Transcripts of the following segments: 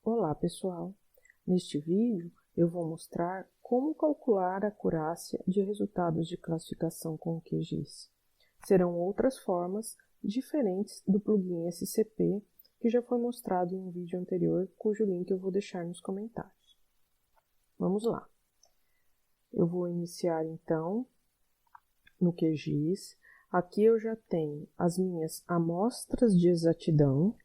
Olá pessoal, neste vídeo eu vou mostrar como calcular a acurácia de resultados de classificação com o QGIS. Serão outras formas diferentes do plugin SCP que já foi mostrado em um vídeo anterior, cujo link eu vou deixar nos comentários. Vamos lá. Eu vou iniciar então no QGIS. Aqui eu já tenho as minhas amostras de exatidão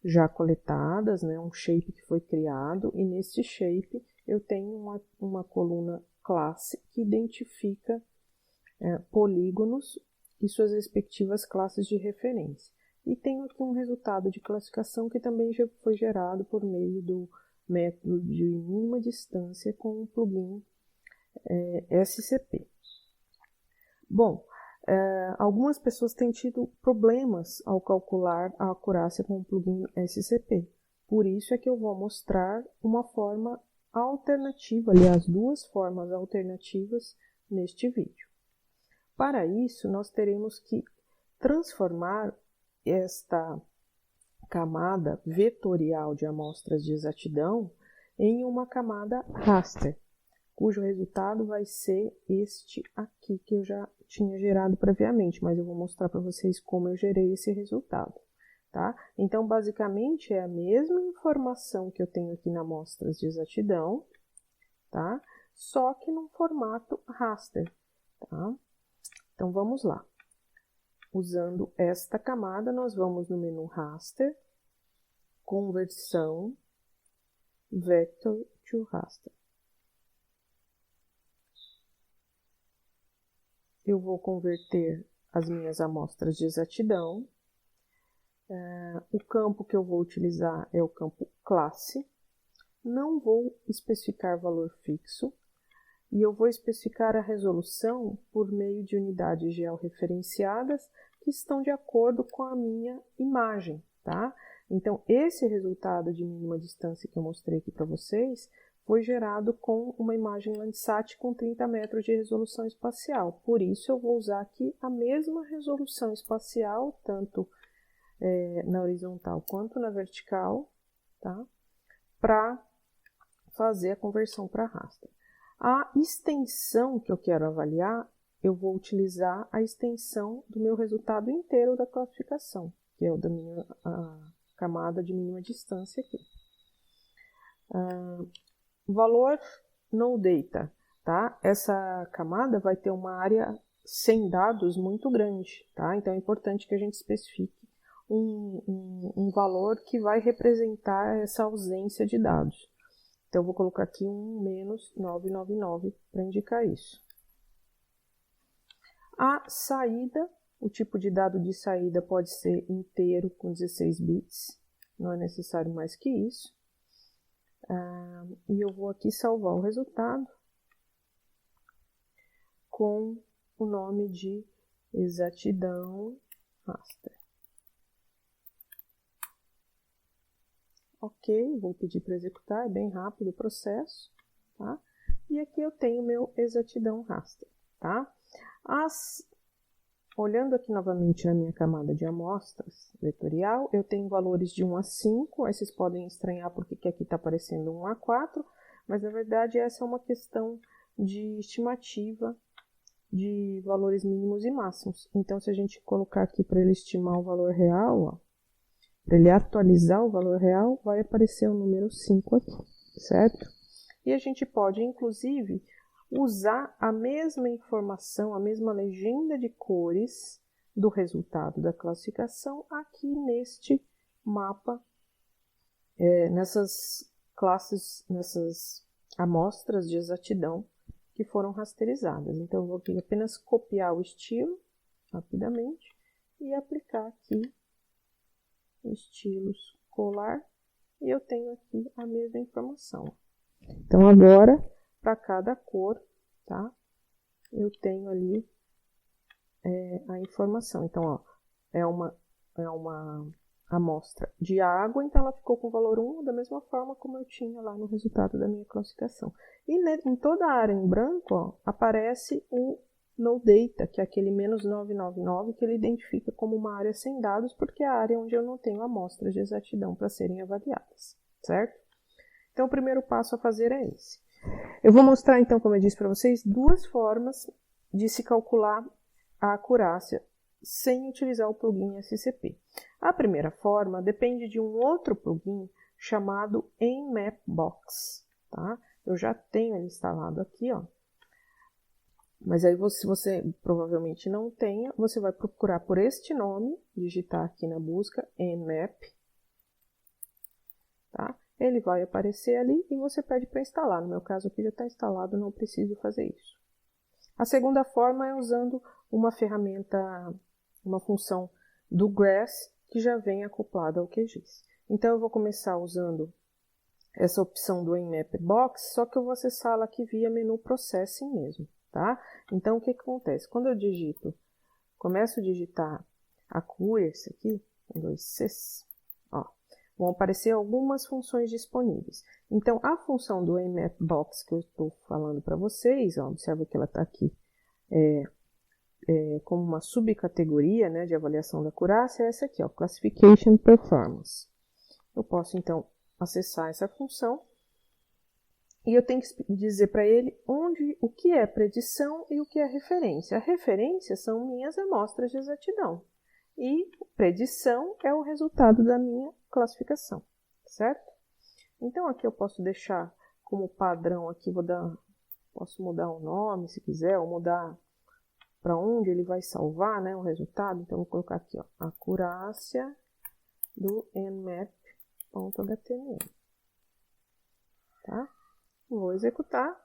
já coletadas, né, um shape que foi criado, e nesse shape eu tenho uma coluna classe que identifica polígonos e suas respectivas classes de referência. E tenho aqui um resultado de classificação que também já foi gerado por meio do método de mínima distância com o plugin SCP. Bom, algumas pessoas têm tido problemas ao calcular a acurácia com o plugin SCP. Por isso é que eu vou mostrar uma forma alternativa, aliás, duas formas alternativas neste vídeo. Para isso, nós teremos que transformar esta camada vetorial de amostras de exatidão em uma camada raster, cujo resultado vai ser este aqui que eu já tinha gerado previamente, mas eu vou mostrar para vocês como eu gerei esse resultado, tá? Então, basicamente, é a mesma informação que eu tenho aqui na amostras de exatidão, tá? Só que num formato raster, tá? Então, vamos lá. Usando esta camada, nós vamos no menu raster, conversão, vector to raster. Eu vou converter as minhas amostras de exatidão. O campo que eu vou utilizar é o campo classe. Não vou especificar valor fixo. E eu vou especificar a resolução por meio de unidades georreferenciadas que estão de acordo com a minha imagem, tá? Então, esse resultado de mínima distância que eu mostrei aqui para vocês foi gerado com uma imagem Landsat com 30 metros de resolução espacial. Por isso, eu vou usar aqui a mesma resolução espacial, tanto na horizontal quanto na vertical, tá? Para fazer a conversão para raster. A extensão que eu quero avaliar, eu vou utilizar a extensão do meu resultado inteiro da classificação, que é o da minha camada de mínima distância aqui. Valor no data, tá? Essa camada vai ter uma área sem dados muito grande, tá? Então é importante que a gente especifique um valor que vai representar essa ausência de dados. Então, eu vou colocar aqui um menos 999 para indicar isso. A saída, o tipo de dado de saída pode ser inteiro com 16 bits, não é necessário mais que isso. E eu vou aqui salvar o resultado com o nome de exatidão raster. Ok, vou pedir para executar, é bem rápido o processo, tá? E aqui eu tenho meu exatidão raster, tá? Olhando aqui novamente na minha camada de amostras vetorial, eu tenho valores de 1 a 5, aí vocês podem estranhar porque que aqui está aparecendo 1 a 4, mas na verdade essa é uma questão de estimativa de valores mínimos e máximos. Então, se a gente colocar aqui para ele estimar o valor real, ó, para ele atualizar o valor real, vai aparecer o número 5 aqui, certo? E a gente pode, inclusive, usar a mesma informação, a mesma legenda de cores do resultado da classificação aqui neste mapa, nessas classes, nessas amostras de exatidão que foram rasterizadas. Então, eu vou aqui apenas copiar o estilo, rapidamente, e aplicar aqui estilos colar, e eu tenho aqui a mesma informação. Então, agora, para cada cor, tá? Eu tenho ali a informação. Então, ó, é uma amostra de água, então ela ficou com o valor 1, da mesma forma como eu tinha lá no resultado da minha classificação. E em toda a área em branco, ó, aparece o no data, que é aquele menos 999, que ele identifica como uma área sem dados, porque é a área onde eu não tenho amostras de exatidão para serem avaliadas, certo? Então, o primeiro passo a fazer é esse. Eu vou mostrar, então, como eu disse para vocês, duas formas de se calcular a acurácia sem utilizar o plugin SCP. A primeira forma depende de um outro plugin chamado Nmapbox, tá? Eu já tenho ele instalado aqui, ó. Mas aí, se você provavelmente não tenha, você vai procurar por este nome, digitar aqui na busca Nmap, tá? Ele vai aparecer ali e você pede para instalar. No meu caso aqui já está instalado, não preciso fazer isso. A segunda forma é usando uma ferramenta, uma função do Grass que já vem acoplada ao QGIS. Então, eu vou começar usando essa opção do Nmapbox, só que eu vou acessá-la aqui via menu Processing mesmo, tá? Então, o que acontece? Quando eu começo a digitar Accuracy aqui, com 2 Cs, ó, vão aparecer algumas funções disponíveis. Então, a função do Nmapbox que eu estou falando para vocês, ó, observa que ela está aqui como uma subcategoria, né, de avaliação da acurácia, é essa aqui, ó, Classification Performance. Eu posso, então, acessar essa função e eu tenho que dizer para ele o que é predição e o que é referência. A referência são minhas amostras de exatidão e predição é o resultado da minha classificação, certo? Então, aqui eu posso deixar como padrão, aqui posso mudar o nome se quiser, ou mudar para onde ele vai salvar, né, o resultado. Então, vou colocar aqui, ó, acurácia do nmap.html, tá? Vou executar.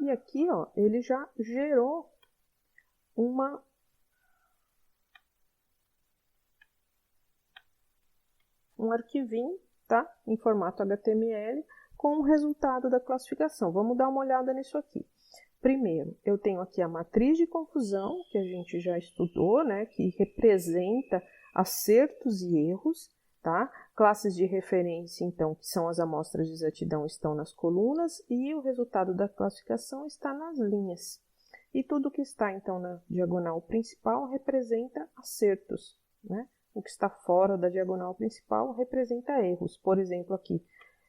E aqui, ó, ele já gerou um arquivinho, tá? Em formato HTML com o resultado da classificação. Vamos dar uma olhada nisso aqui. Primeiro, eu tenho aqui a matriz de confusão, que a gente já estudou, né? Que representa acertos e erros, tá? Classes de referência, então, que são as amostras de exatidão, estão nas colunas e o resultado da classificação está nas linhas. E tudo que está, então, na diagonal principal representa acertos, né? O que está fora da diagonal principal representa erros. Por exemplo, aqui,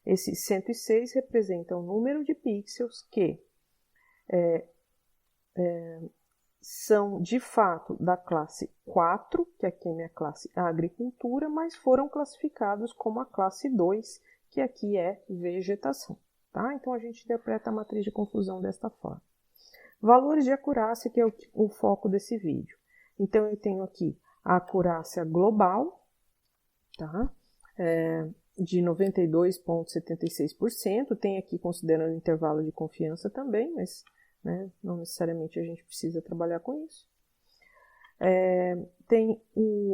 esse 106 representa o número de pixels que são, de fato, da classe 4, que aqui é minha classe agricultura, mas foram classificados como a classe 2, que aqui é vegetação, tá? Então, a gente interpreta a matriz de confusão desta forma. Valores de acurácia, que é o foco desse vídeo. Então, eu tenho aqui a acurácia global, tá? De 92,76%. Tem aqui considerando o intervalo de confiança também, mas, né, não necessariamente a gente precisa trabalhar com isso. Tem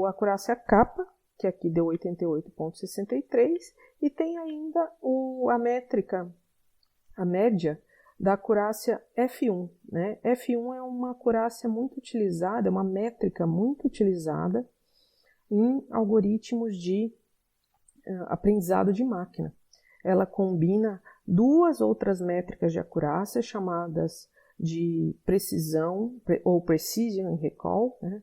a acurácia capa, que aqui deu 88,63%, e tem ainda a média da acurácia F1, né? F1 é uma acurácia muito utilizada, é uma métrica muito utilizada em algoritmos de aprendizado de máquina. Ela combina duas outras métricas de acurácia chamadas de precisão ou precision recall, né?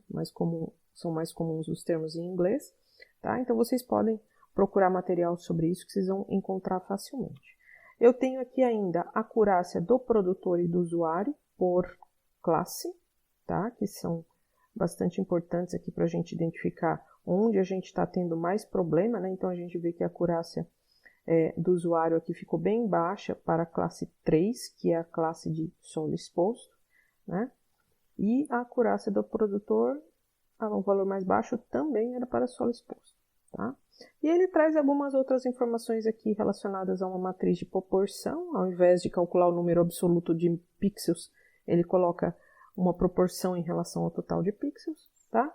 São mais comuns os termos em inglês, tá? Então vocês podem procurar material sobre isso que vocês vão encontrar facilmente. Eu tenho aqui ainda a acurácia do produtor e do usuário por classe, tá? Que são bastante importantes aqui para a gente identificar onde a gente está tendo mais problema, né? Então, a gente vê que a acurácia do usuário aqui ficou bem baixa para a classe 3, que é a classe de solo exposto, né? E a acurácia do produtor, o valor mais baixo também era para solo exposto, tá? E ele traz algumas outras informações aqui relacionadas a uma matriz de proporção. Ao invés de calcular o número absoluto de pixels, ele coloca uma proporção em relação ao total de pixels, tá?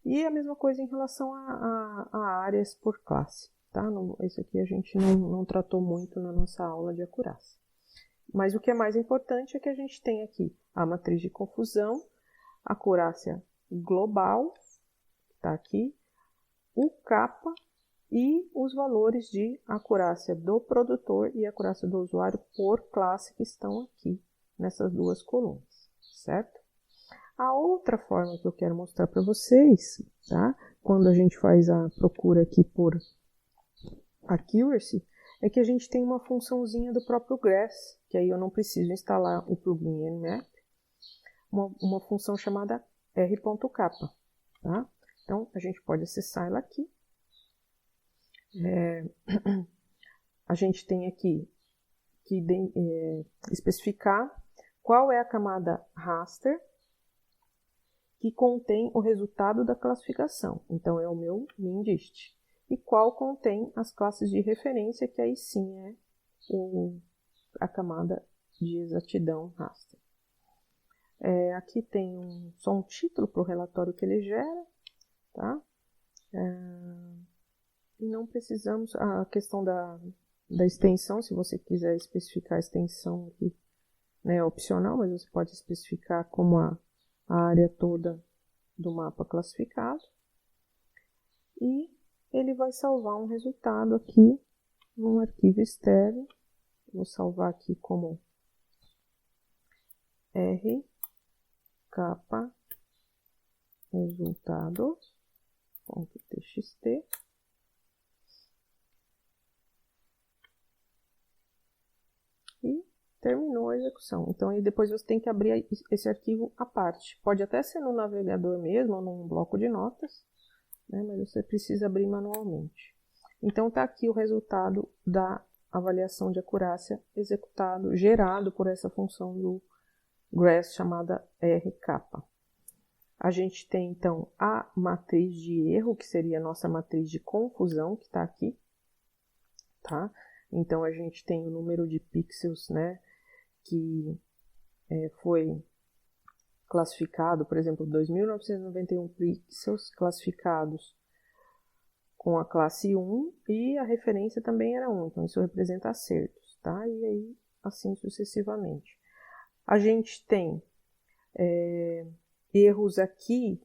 E a mesma coisa em relação a áreas por classe, tá? Isso aqui a gente não tratou muito na nossa aula de acurácia. Mas o que é mais importante é que a gente tem aqui a matriz de confusão, a acurácia global, tá aqui, o capa e os valores de acurácia do produtor e acurácia do usuário por classe que estão aqui nessas duas colunas, certo? A outra forma que eu quero mostrar para vocês, tá? Quando a gente faz a procura aqui por accuracy é que a gente tem uma funçãozinha do próprio Grass, que aí eu não preciso instalar o plugin Nmap, uma função chamada r.capa, tá? Então, a gente pode acessar ela aqui. A gente tem aqui que especificar qual é a camada raster que contém o resultado da classificação. Então, é o meu MinDist. E qual contém as classes de referência, que aí sim é a camada de exatidão raster. Aqui tem só um título para o relatório que ele gera, tá? E não precisamos, a questão da extensão, se você quiser especificar a extensão aqui, né, é opcional, mas você pode especificar como a área toda do mapa classificado. E ele vai salvar um resultado aqui num arquivo externo. Vou salvar aqui como r-capa resultados.txt. E terminou a execução. Então, aí depois você tem que abrir esse arquivo à parte. Pode até ser no navegador mesmo, ou num bloco de notas, né, mas você precisa abrir manualmente. Então, está aqui o resultado da avaliação de acurácia gerado por essa função do Grass chamada r-capa. A gente tem, então, a matriz de erro, que seria a nossa matriz de confusão, que está aqui, tá? Então, a gente tem o número de pixels, né, que foi classificado, por exemplo, 2.991 pixels classificados com a classe 1 e a referência também era 1, então isso representa acertos, tá? E aí, assim sucessivamente. A gente tem erros aqui,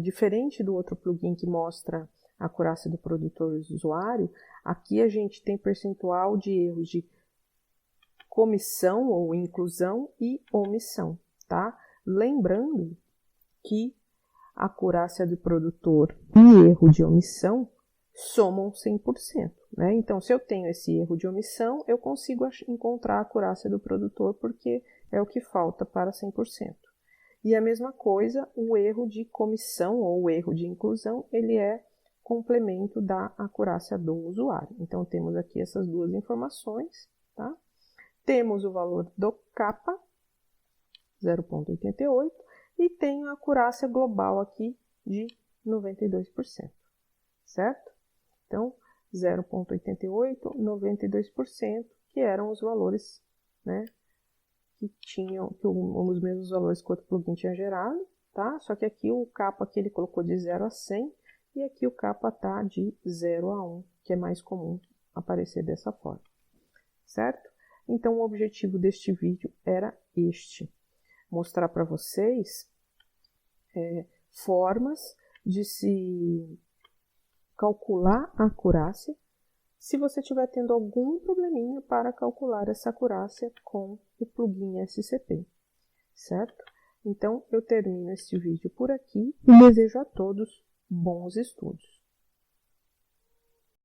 diferente do outro plugin que mostra a acurácia do produtor e do usuário, aqui a gente tem percentual de erros de comissão ou inclusão e omissão, tá? Lembrando que a acurácia do produtor e erro de omissão somam 100%, né? Então, se eu tenho esse erro de omissão, eu consigo encontrar a acurácia do produtor, porque é o que falta para 100%. E a mesma coisa, o erro de comissão ou o erro de inclusão, ele é complemento da acurácia do usuário. Então, temos aqui essas duas informações, tá? Temos o valor do capa, 0,88, e tenho a acurácia global aqui de 92%, certo? Então, 0,88, 92%, que eram os valores, né, que tinham os mesmos valores que o outro plugin tinha gerado, tá? Só que aqui o capa aqui ele colocou de 0 a 100, e aqui o capa tá de 0 a 1, que é mais comum aparecer dessa forma, certo? Então, o objetivo deste vídeo era este: mostrar para vocês formas de se calcular a acurácia se você estiver tendo algum probleminha para calcular essa acurácia com o plugin SCP, certo? Então, eu termino este vídeo por aqui e desejo a todos bons estudos.